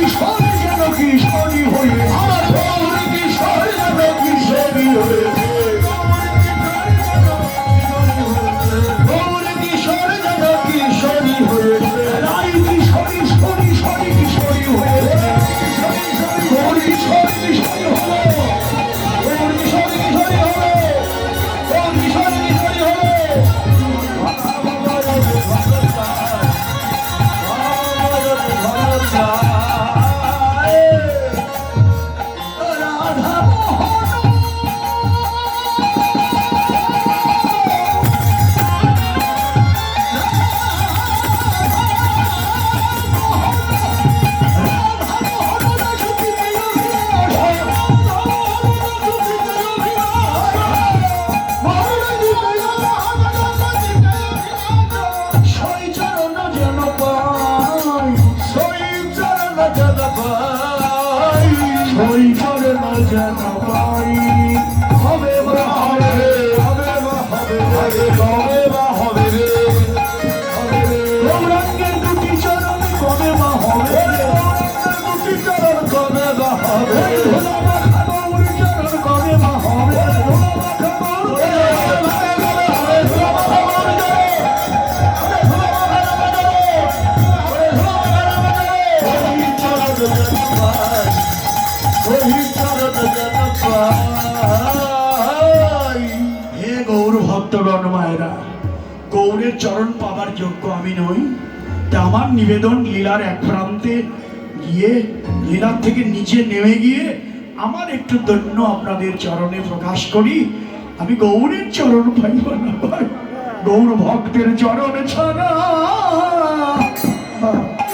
কিশোরী যেন কিশোরী হয়ে আমার গৌর কিশোর যেন কিশোরী হয়েছে গৌর কিশোর যেন কিশোরী হয়েছে রাই কিশোরী শরী শরী কিশোরী হয়েছে গৌর কিশোর কিশোরী হলো গৌর কিশোর কিশোরী হলো গৌর কিশোর কিশোরী হলো গৌরের চরণ পাবার যোগ্য আমি নই তা আমার নিবেদন লীলার এক প্রান্তে গিয়ে লীলার থেকে নিচে নেমে গিয়ে আমার একটু দন্য আপনাদের চরণে প্রকাশ করি আমি গৌরের চরণ পাইব না ভাই গৌর ভক্তের চরণ ছাড়া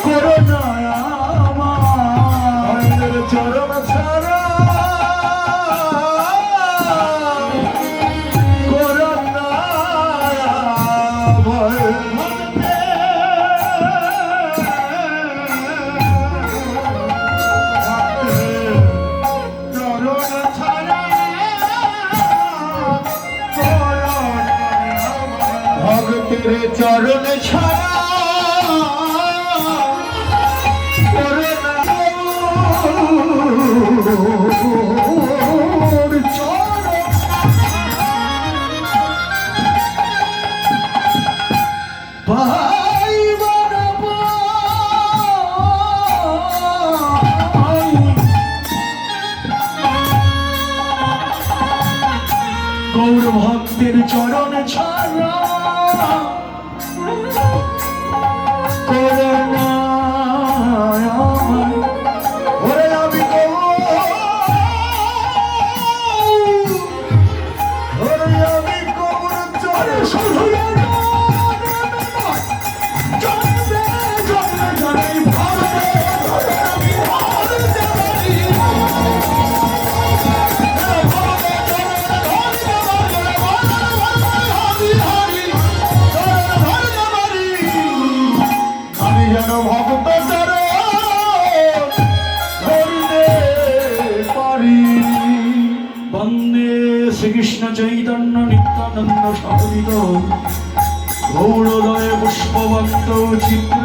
করোনা আমার চরণ ছাড়া চরণ ছাড়া গৌর ভক্তের চরণ ছাড়া শ্রীকৃষ্ণ চৈতন্য নিত্যানন্দ সহবিদ গৌরদয় পুষ্পবন্ত চিত্র